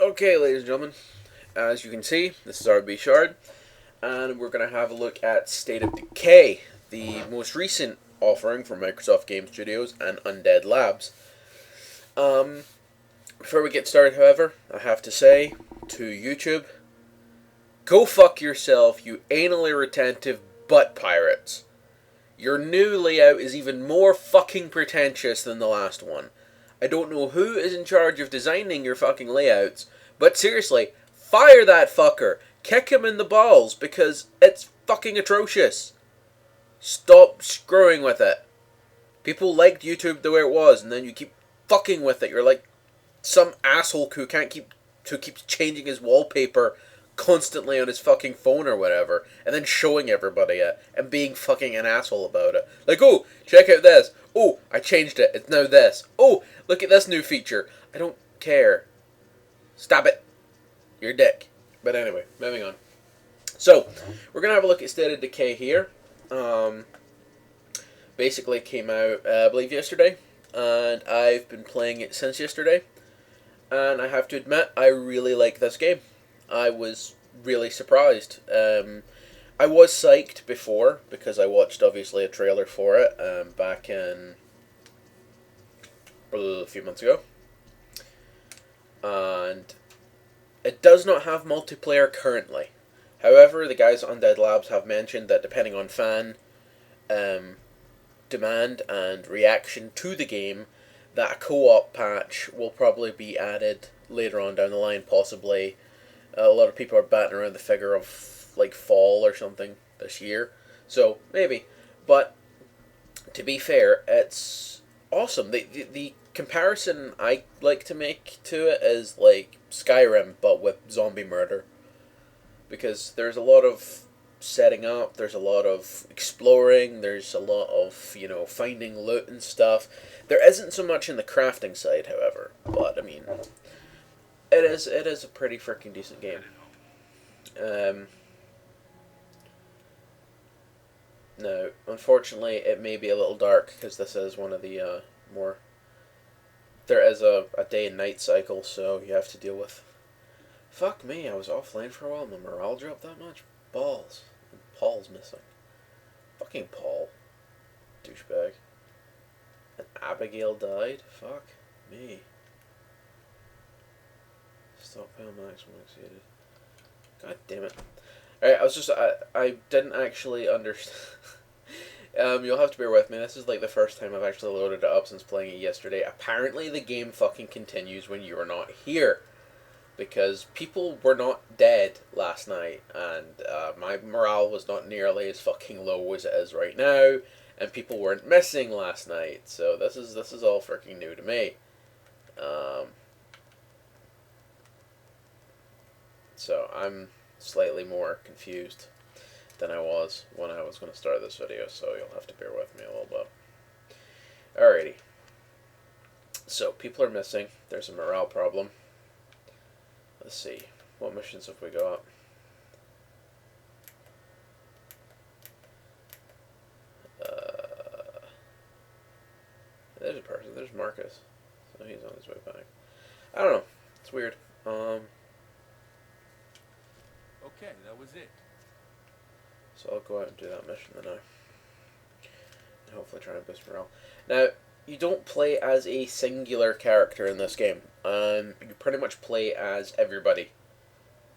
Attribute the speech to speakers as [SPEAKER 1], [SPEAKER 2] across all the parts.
[SPEAKER 1] Okay, ladies and gentlemen, as you can see, this is RB Shard, and we're going to have a look at State of Decay, the most recent offering from Microsoft Game Studios and Undead Labs. Before we get started, however, I have to say to YouTube, go fuck yourself, you anally retentive butt pirates. Your new layout is even more fucking pretentious than the last one. I don't know who is in charge of designing your fucking layouts, but seriously, fire that fucker. Kick him in the balls, because it's fucking atrocious. Stop screwing with it. People liked YouTube the way it was, and then you keep fucking with it. You're like some asshole who keeps changing his wallpaper constantly on his fucking phone or whatever, and then showing everybody it, and being fucking an asshole about it. Like, oh, check out this. Oh, I changed it. It's now this. Oh, look at this new feature. I don't care. Stop it. You're a dick. But anyway, moving on. So, we're going to have a look at State of Decay here. Basically it came out, I believe, yesterday. And I've been playing it since yesterday. And I have to admit, I really like this game. I was really surprised. I was psyched before, because I watched, obviously, a trailer for it back in a few months ago. And it does not have multiplayer currently. However, the guys at Undead Labs have mentioned that depending on fan demand and reaction to the game, that a co-op patch will probably be added later on down the line, possibly. A lot of people are batting around the figure of like fall or something this year, so maybe. But to be fair, it's awesome. The comparison I like to make to it is like Skyrim, but with zombie murder, because there's a lot of setting up, there's a lot of exploring, there's a lot of finding loot and stuff. There isn't so much in the crafting side, however, but I mean, it is a pretty freaking decent game. Now, unfortunately, it may be a little dark, because this is one of the more... There is a day and night cycle, so you have to deal with... Fuck me, I was offline for a while and the morale dropped that much? Balls. And Paul's missing. Fucking Paul. Douchebag. And Abigail died? Fuck me. Stockpile maximum exceeded. God damn it. Alright, I didn't actually understand. You'll have to bear with me. This is like the first time I've actually loaded it up since playing it yesterday. Apparently the game fucking continues when you are not here. Because people were not dead last night, and my morale was not nearly as fucking low as it is right now, and people weren't missing last night, so this is all freaking new to me. So I'm slightly more confused than I was when I was going to start this video, so you'll have to bear with me a little bit. Alrighty. So, people are missing. There's a morale problem. Let's see. What missions have we got? There's a person. There's Marcus. So he's on his way back. I don't know. It's weird.
[SPEAKER 2] Okay, that was it.
[SPEAKER 1] So I'll go out and do that mission then now. And hopefully try and boost morale. Now, you don't play as a singular character in this game. You pretty much play as everybody.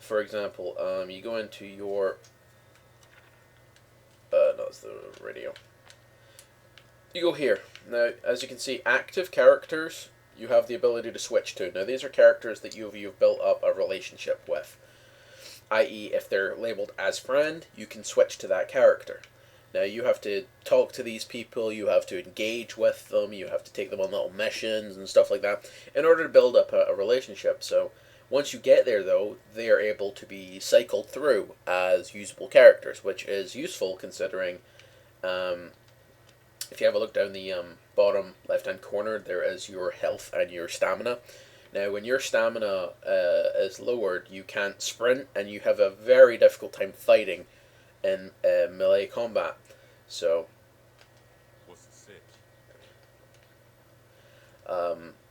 [SPEAKER 1] For example, you go into your... no, it's the radio. You go here. Now, as you can see, active characters, you have the ability to switch to. Now, these are characters that you've built up a relationship with. I.e., if they're labeled as friend, you can switch to that character. Now, you have to talk to these people, you have to engage with them, you have to take them on little missions and stuff like that in order to build up a relationship. So, once you get there, though, they are able to be cycled through as usable characters, which is useful considering, if you have a look down the bottom left-hand corner, there is your health and your stamina. Now, when your stamina is lowered, you can't sprint, and you have a very difficult time fighting in melee combat. So,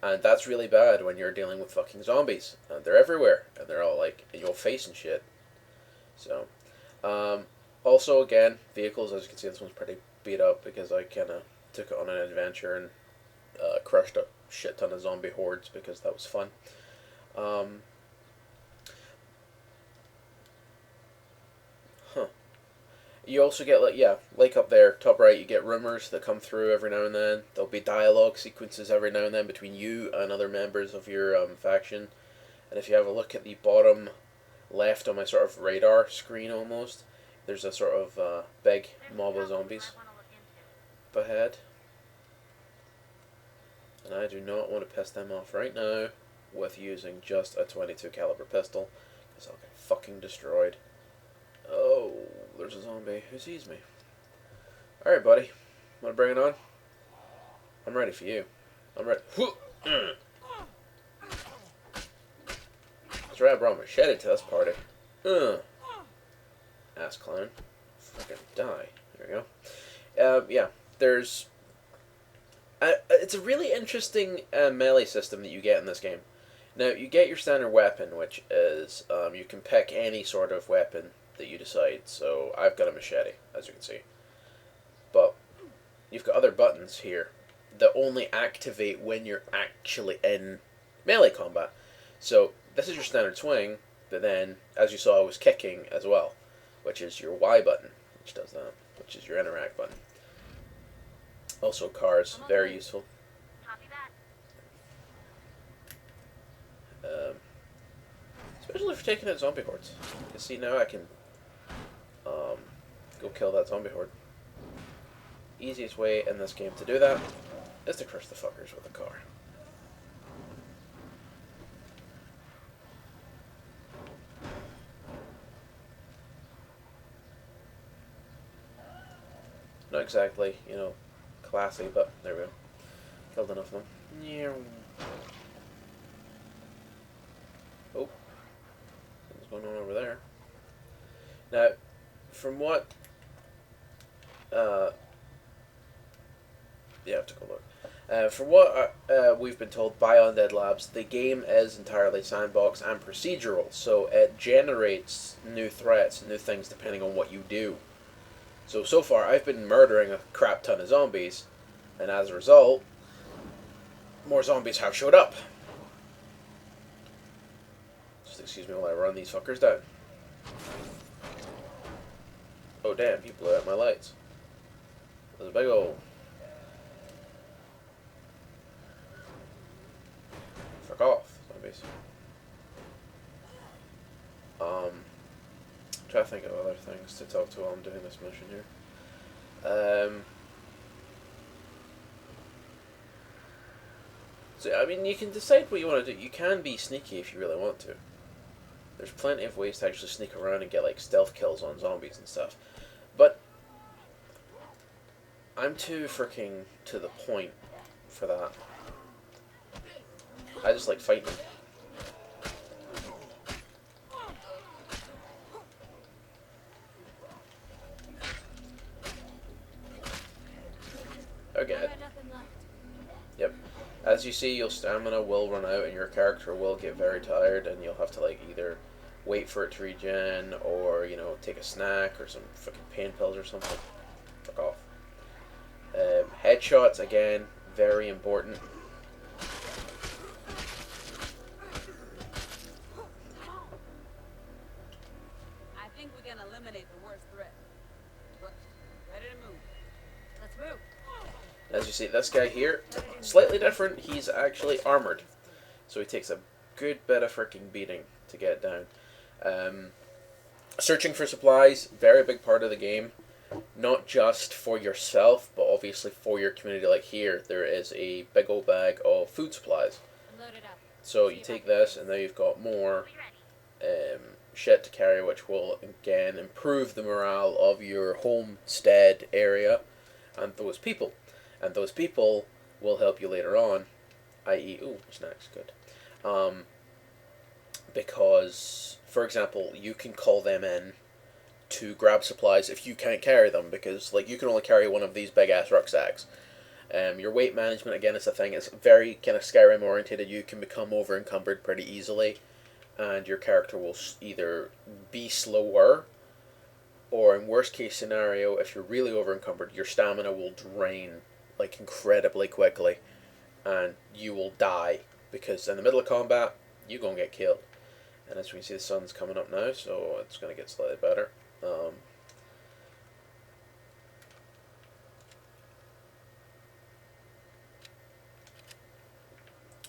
[SPEAKER 1] And that's really bad when you're dealing with fucking zombies. And they're everywhere. And they're all like in your face and shit. So, also again, vehicles, as you can see, this one's pretty beat up because I kind of took it on an adventure and crushed a shit ton of zombie hordes because that was fun. You also get, like up there, top right, you get rumors that come through every now and then. There'll be dialogue sequences every now and then between you and other members of your faction. And if you have a look at the bottom left on my sort of radar screen almost, there's a sort of big mob of zombies up ahead. And I do not want to piss them off right now with using just a 22 caliber pistol, because I'll get fucking destroyed. Oh, there's a zombie who sees me. Alright, buddy. Want to bring it on? I'm ready for you. I'm ready. That's right, I brought a machete to this party. Ass clown. Fucking die. There we go. Yeah, there's... it's a really interesting melee system that you get in this game. Now, you get your standard weapon, which is you can pick any sort of weapon that you decide. So I've got a machete, as you can see. But you've got other buttons here that only activate when you're actually in melee combat. So this is your standard swing, but then, as you saw, I was kicking as well, which is your Y button, which does that, which is your interact button. Also cars, very useful. Especially for taking out zombie hordes. You can see now I can go kill that zombie horde. Easiest way in this game to do that is to crush the fuckers with a car. Not exactly, classy, but there we go. Killed enough of them. Oh. What's going on over there? Now, from what... yeah, I have to go look. From what we've been told by Undead Labs, the game is entirely sandbox and procedural, so it generates new threats, new things depending on what you do. So far, I've been murdering a crap ton of zombies, and as a result, more zombies have showed up. Just excuse me while I run these fuckers down. Oh damn, he blew out my lights. There's a big old... Fuck off, zombies. Try to think of other things to talk to while I'm doing this mission here. So, I mean, you can decide what you want to do. You can be sneaky if you really want to. There's plenty of ways to actually sneak around and get, like, stealth kills on zombies and stuff. But I'm too freaking to the point for that. I just like fighting. Okay. Yep. As you see, your stamina will run out and your character will get very tired, and you'll have to like either wait for it to regen or, take a snack or some fucking pain pills or something. Fuck off. Headshots, again, very important.
[SPEAKER 3] I think we can eliminate the worst threat. But ready to move. Let's move.
[SPEAKER 1] As you see, this guy here, slightly different. He's actually armored, so he takes a good bit of freaking beating to get down. Searching for supplies, very big part of the game. Not just for yourself, but obviously for your community. Like here, there is a big old bag of food supplies. So you take this, and now you've got more shit to carry, which will again improve the morale of your homestead area and those people. And those people will help you later on, i.e., ooh, snacks, good. Because, for example, you can call them in to grab supplies if you can't carry them, because, like, you can only carry one of these big-ass rucksacks. Your weight management, again, is a thing. It's very kind of Skyrim oriented. You can become over encumbered pretty easily, and your character will either be slower, or in worst case scenario, if you're really over encumbered, your stamina will drain like incredibly quickly, and you will die because in the middle of combat, you're gonna get killed. And as we can see, the sun's coming up now, so it's gonna get slightly better.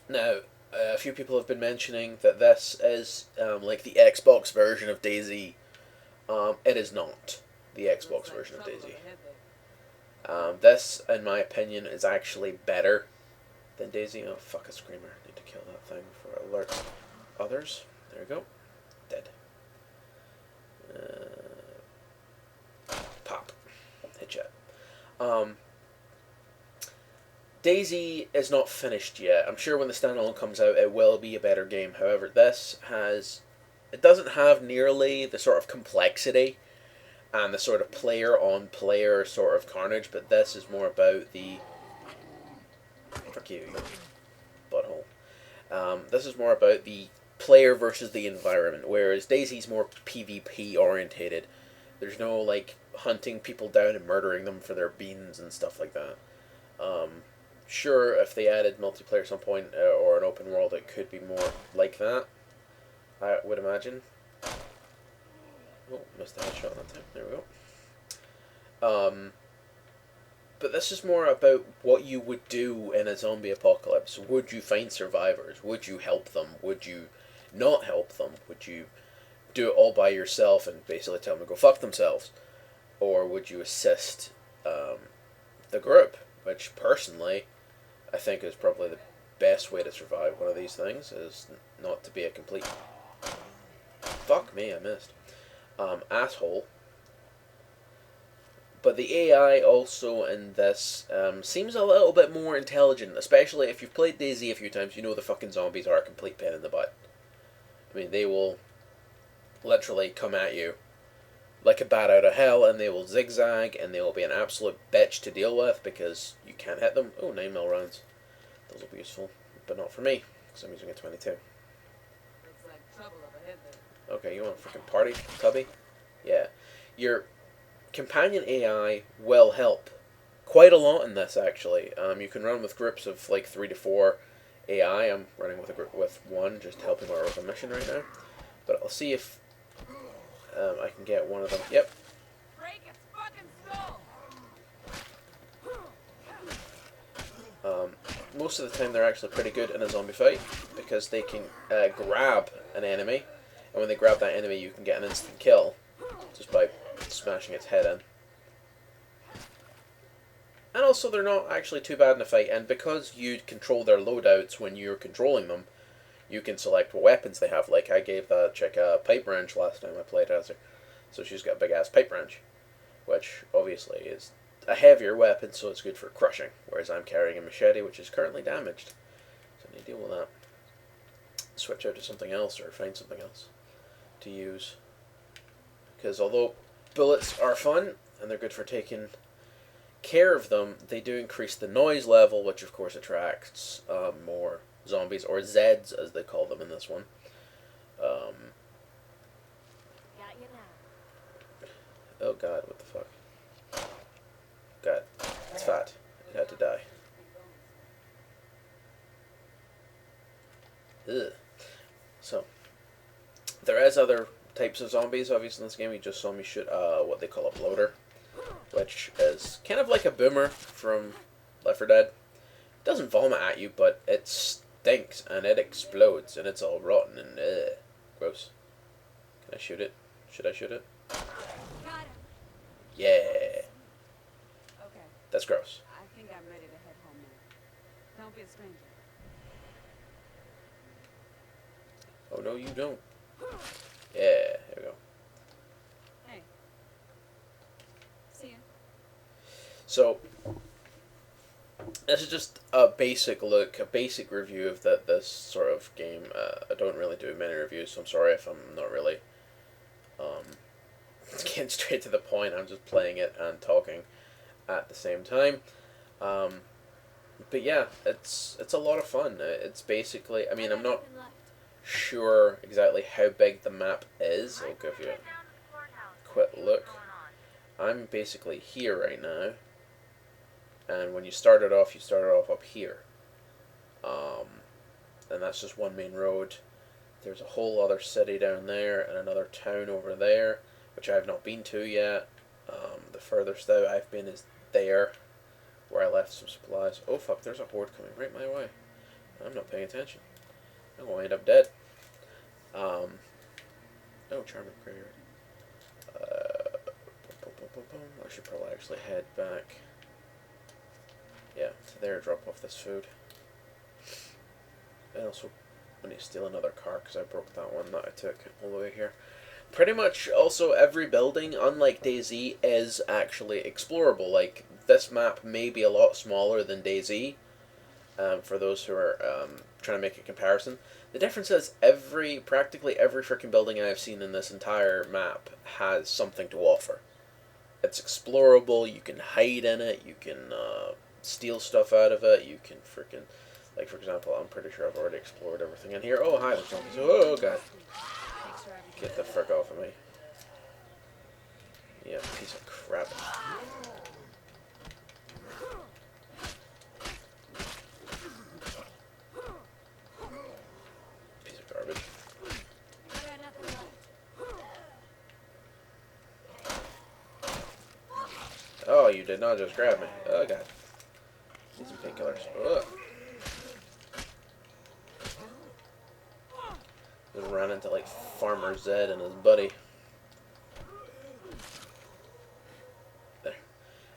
[SPEAKER 1] Now, a few people have been mentioning that this is like the Xbox version of DayZ. It is not the Xbox version of DayZ. This, in my opinion, is actually better than DayZ. Oh, fuck, a screamer. Need to kill that thing before it alerts others. There we go. Dead. Pop. Headshot. DayZ is not finished yet. I'm sure when the standalone comes out, it will be a better game. However, this has... It doesn't have nearly the sort of complexity and the sort of player-on-player sort of carnage, but this is more about the... Fuck you, butthole. This is more about the player versus the environment, whereas DayZ's more PvP orientated. There's no, like, hunting people down and murdering them for their beans and stuff like that. Sure, if they added multiplayer at some point, or an open world, it could be more like that, I would imagine. Oh, missed the headshot that time. There we go. But this is more about what you would do in a zombie apocalypse. Would you find survivors? Would you help them? Would you not help them? Would you do it all by yourself and basically tell them to go fuck themselves? Or would you assist the group? Which, personally, I think is probably the best way to survive one of these things, is not to be a complete... Fuck me, I missed. Asshole. But the AI also in this seems a little bit more intelligent, especially if you've played DayZ a few times. You know the fucking zombies are a complete pain in the butt. I mean, they will literally come at you like a bat out of hell, and they will zigzag, and they will be an absolute bitch to deal with because you can't hit them. Oh, 9mm rounds. Those will be useful, but not for me, because I'm using a 22.
[SPEAKER 3] Looks like trouble up ahead there.
[SPEAKER 1] Okay, you want a freaking party, Tubby? Yeah. Your companion AI will help quite a lot in this, actually. You can run with groups of like 3 to 4 AI. I'm running with a group with 1, just helping her with a mission right now. But I'll see if I can get one of them. Yep.
[SPEAKER 3] Break its fucking skull!
[SPEAKER 1] Most of the time they're actually pretty good in a zombie fight because they can grab an enemy, and when they grab that enemy you can get an instant kill just by smashing its head in. And also they're not actually too bad in a fight, and because you control their loadouts when you're controlling them, you can select what weapons they have. Like I gave that chick a pipe wrench last time I played as her, so she's got a big ass pipe wrench, which obviously is a heavier weapon, so it's good for crushing, whereas I'm carrying a machete which is currently damaged, so I need to deal with that. Switch out to something else or find something else to use, because although bullets are fun and they're good for taking care of them, they do increase the noise level, which of course attracts more zombies, or Zeds as they call them in this one.
[SPEAKER 3] Got you now.
[SPEAKER 1] Oh god, what the fuck. God, it's fat. It had to die. Ugh. So, there is other types of zombies, obviously, in this game. You just saw me shoot what they call a bloater, which is kind of like a boomer from Left 4 Dead. It doesn't vomit at you, but it stinks, and it explodes, and it's all rotten, and gross. Can I shoot it? Should I shoot it?
[SPEAKER 3] Got him.
[SPEAKER 1] Yeah.
[SPEAKER 3] Okay,
[SPEAKER 1] That's gross.
[SPEAKER 3] I think I'm ready to head home now. Don't be a stranger.
[SPEAKER 1] Oh, no, you don't. Yeah, here we go.
[SPEAKER 3] Hey. See ya.
[SPEAKER 1] So, this is just a basic look, a basic review of this sort of game. I don't really do many reviews, so I'm sorry if I'm not really getting straight to the point. I'm just playing it and talking at the same time. But yeah, it's a lot of fun. It's basically, I mean, I'm not sure exactly how big the map is. I'll give you a quick look. I'm basically here right now, and when you started off, you started off up here. And that's just one main road. There's a whole other city down there and another town over there, which I have not been to yet. The furthest out I've been is there, where I left some supplies. Oh fuck, there's a horde coming right my way. I'm not paying attention. I'm going to end up dead. Oh, charming graveyard. I should probably actually head back. Yeah, to there, drop off this food. I also need to steal another car because I broke that one that I took all the way here. Pretty much also every building, unlike DayZ, is actually explorable. Like, this map may be a lot smaller than DayZ, for those who are trying to make a comparison. The difference is practically every freaking building I've seen in this entire map has something to offer. It's explorable, you can hide in it, you can steal stuff out of it, you can freaking, like for example, I'm pretty sure I've already explored everything in here. Oh, hi, there's zombies. Oh, God. Get the frick off of me. Yeah, piece of crap. Piece of garbage. Oh, you did not just grab me. Oh, God. Need some painkillers. Ugh. Just ran into, like, Farmer Zed and his buddy. There.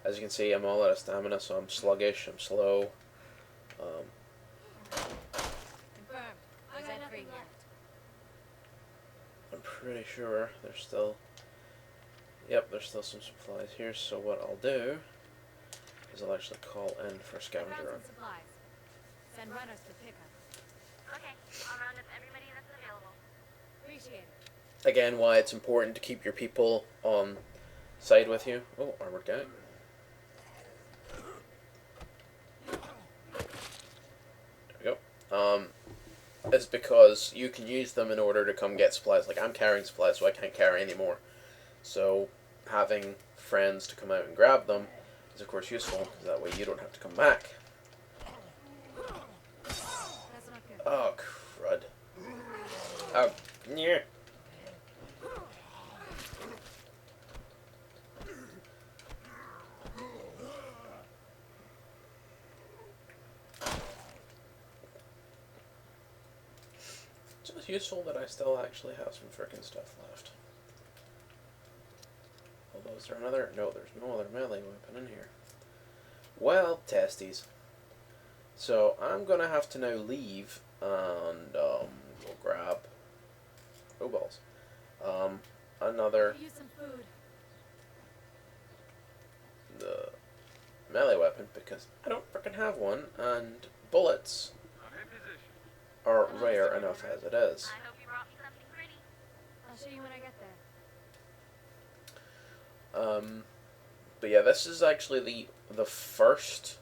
[SPEAKER 1] As you can see, I'm all out of stamina, so I'm sluggish, I'm slow. I'm pretty sure there's still... Yep, there's still some supplies here, so what I'll do is I'll actually call in for a scavenger run.
[SPEAKER 3] Send runners to pick up. Okay, I'll round up everybody that's available. Appreciate it.
[SPEAKER 1] Again, why it's important to keep your people on side with you. Oh, armored guy. There we go. It's because you can use them in order to come get supplies. Like, I'm carrying supplies, so I can't carry anymore. So, having friends to come out and grab them is, of course, useful, because that way you don't have to come back. Oh, crud. Oh, yeah. It's just useful that I still actually have some frickin' stuff left. Although, is there another? No, there's no other melee weapon in here. Well, testes. So, I'm gonna have to now leave and, go grab... Oh, balls. Another... The melee weapon, because I don't frickin' have one, and bullets are rare enough as it is.
[SPEAKER 3] I hope you brought me something pretty. I'll show you when I get there.
[SPEAKER 1] But yeah, this is actually the first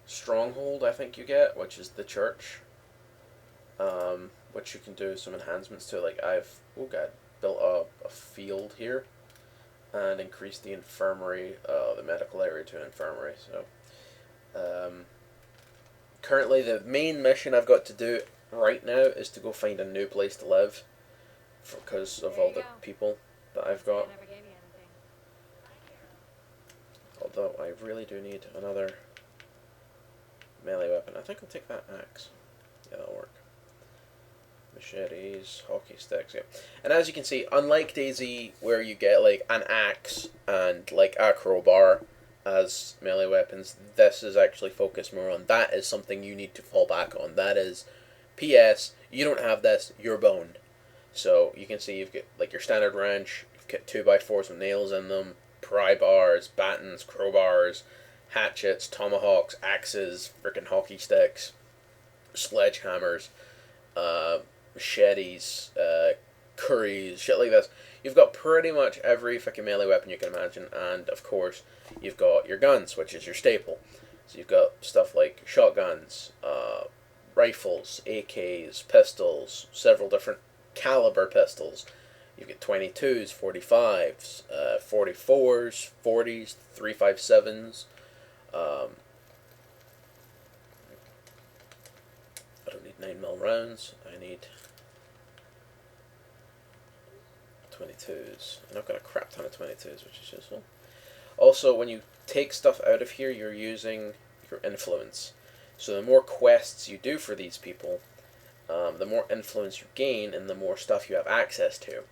[SPEAKER 1] stronghold I think you get, which is the church. Which you can do some enhancements to. Like I've built a field here and increased the infirmary, the medical area to an infirmary. So currently the main mission I've got to do right now is to go find a new place to live because of all the people that I've got. Although I really do need another melee weapon. I think I'll take that axe. Yeah, that'll work. Machetes, hockey sticks, yeah. And as you can see, unlike DayZ, where you get like an axe and like a crowbar as melee weapons, this is actually focused more on that is something you need to fall back on. That is, P.S. You don't have this, you're boned. So you can see you've got like your standard wrench, you've got 2x4s with nails in them, pry bars, battens, crowbars, hatchets, tomahawks, axes, freaking hockey sticks, sledgehammers, machetes, curries, shit like this. You've got pretty much every fucking melee weapon you can imagine, and of course, you've got your guns, which is your staple. So you've got stuff like shotguns, rifles, AKs, pistols, several different caliber pistols. You get 22s, 45s, 44s, 40s, 357s. I don't need 9mm rounds. I need 22s. I'm not got a crap ton of 22s, which is useful. Also, when you take stuff out of here, you're using your influence. So the more quests you do for these people, the more influence you gain and the more stuff you have access to,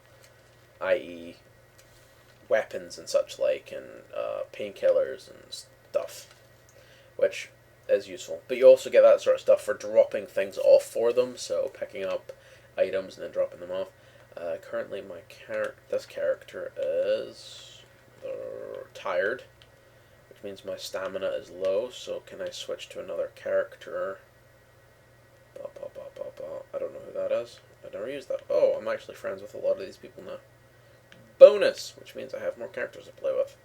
[SPEAKER 1] i.e. weapons and such like, and painkillers and stuff, which is useful. But you also get that sort of stuff for dropping things off for them, so picking up items and then dropping them off. Currently this character is tired, which means my stamina is low, so can I switch to another character? I don't know who that is. I never used that. Oh, I'm actually friends with a lot of these people now. Bonus, which means I have more characters to play with.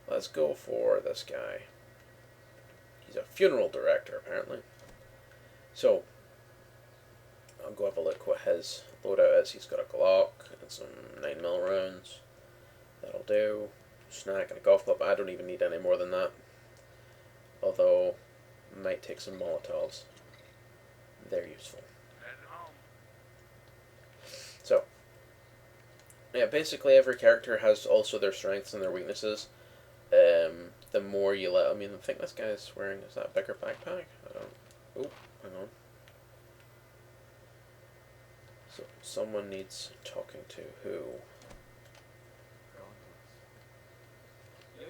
[SPEAKER 1] Let's go for this guy. He's a funeral director, apparently. So, I'll go have a look what his loadout is. He's got a Glock and some 9mm rounds. That'll do. Snack and a golf club. I don't even need any more than that. Although, I might take some Molotovs. They're useful. So, yeah, basically every character has also their strengths and their weaknesses. The more you let... I mean, I think this guy is wearing... Is that a bigger backpack? I don't... Oh, hang on. So, someone needs talking to who?
[SPEAKER 2] Yo.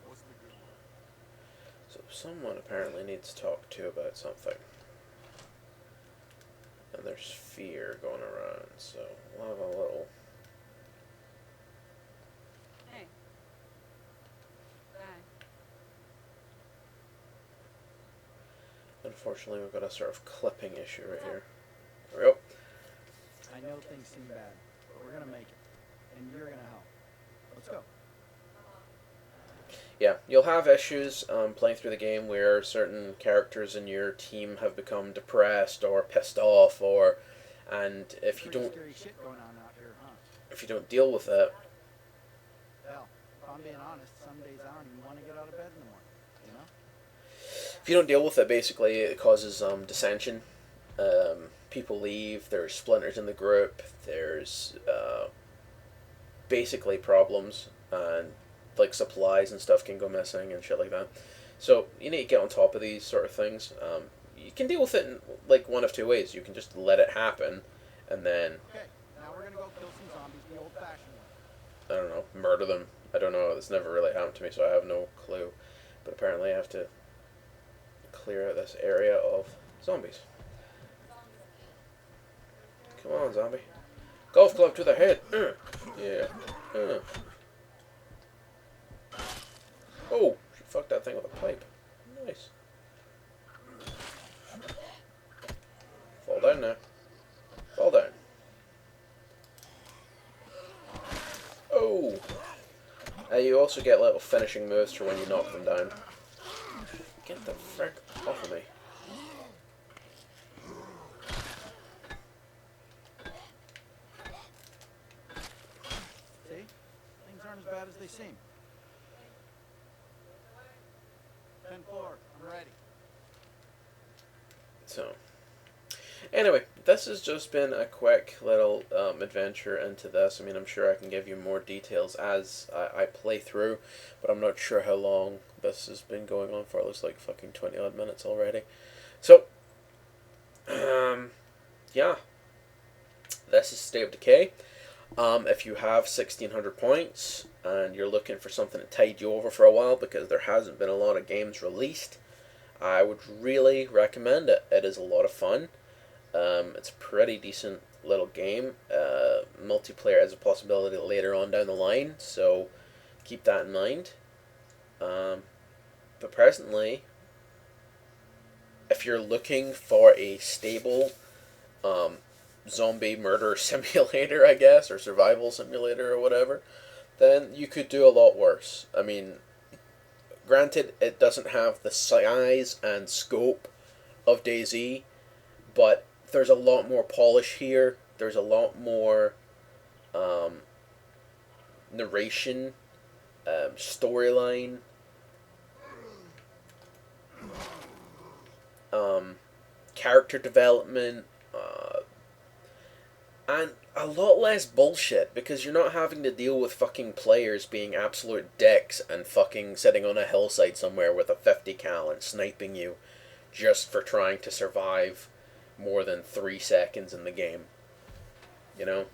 [SPEAKER 2] What's the good one?
[SPEAKER 1] So, someone apparently needs to talk to about something. And there's fear going around, so we'll have a little...
[SPEAKER 3] Hey. Bye.
[SPEAKER 1] Unfortunately, we've got a sort of clipping issue right here. There we go.
[SPEAKER 4] I know things seem bad, but we're gonna make it. And you're gonna help. Let's go.
[SPEAKER 1] Yeah, you'll have issues playing through the game where certain characters in your team have become depressed or pissed off, and if you don't
[SPEAKER 4] Scary shit going on out here, huh?
[SPEAKER 1] if you don't deal with it,
[SPEAKER 4] Hell, if I'm being honest, some days I don't even want to get out of bed in the morning. You know?
[SPEAKER 1] if you don't deal with it, basically it causes dissension. People leave. There's splinters in the group. There's basically problems, and like supplies and stuff can go missing and shit like that. So you need to get on top of these sort of things. You can deal with it in like one of two ways. You can just let it happen, and then
[SPEAKER 4] Okay, now we're gonna go kill some zombies the old-fashioned way.
[SPEAKER 1] I don't know, murder them. I don't know. It's never really happened to me, so I have no clue. But apparently, I have to clear out this area of zombies. Come on, zombie. Golf club to the head. Yeah. Oh, she fucked that thing with a pipe. Nice. Fall down now. Fall down. Oh. You also get little finishing moves for when you knock them down. Get the frick off of me.
[SPEAKER 4] See? Things aren't as bad as they seem. 10-4, I'm ready.
[SPEAKER 1] So, anyway, this has just been a quick little adventure into this. I mean, I'm sure I can give you more details as I play through, but I'm not sure how long this has been going on for. It looks like fucking 20 odd minutes already. So, yeah, this is State of Decay. If you have 1600 points and you're looking for something to tide you over for a while because there hasn't been a lot of games released, I would really recommend it. It is a lot of fun. It's a pretty decent little game. Multiplayer is a possibility later on down the line, so keep that in mind. But presently, if you're looking for a stable zombie murder simulator, I guess, or survival simulator or whatever, then you could do a lot worse. I mean, granted, it doesn't have the size and scope of DayZ, but there's a lot more polish here. There's a lot more narration, storyline, character development, and a lot less bullshit because you're not having to deal with fucking players being absolute dicks and fucking sitting on a hillside somewhere with a 50 cal and sniping you just for trying to survive more than 3 seconds in the game. You know?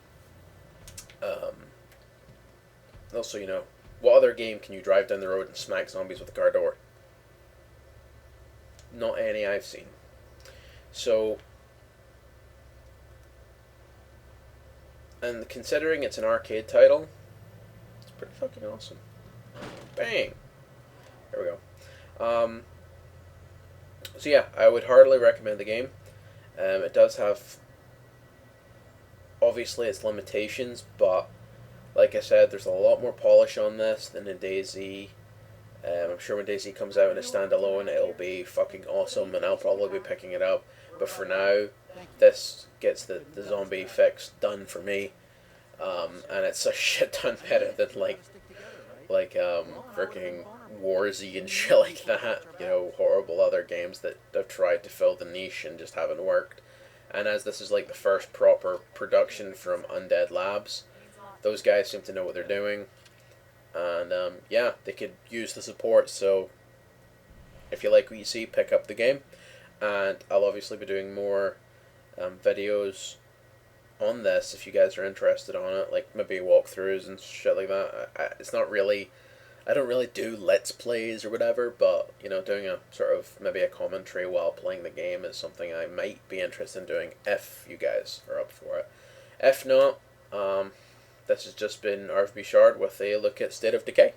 [SPEAKER 1] Also, you know, what other game can you drive down the road and smack zombies with a car door? Not any I've seen. So, and considering it's an arcade title, it's pretty fucking awesome. Bang! There we go. So yeah, I would heartily recommend the game. It does have, obviously, its limitations, but like I said, there's a lot more polish on this than in DayZ. I'm sure when DayZ comes out in a standalone, it'll be fucking awesome, and I'll probably be picking it up. But for now, this gets the zombie fix done for me, and it's a shit ton better than freaking Warzy and shit like that. You know, horrible other games that have tried to fill the niche and just haven't worked. And as this is like the first proper production from Undead Labs, those guys seem to know what they're doing. And yeah, they could use the support. So if you like what you see, pick up the game. And I'll obviously be doing more videos on this if you guys are interested on it, like maybe walkthroughs and shit like that. I don't really do Let's Plays or whatever, but you know, doing a sort of maybe a commentary while playing the game is something I might be interested in doing if you guys are up for it. If not, this has just been RFB Shard with a look at State of Decay.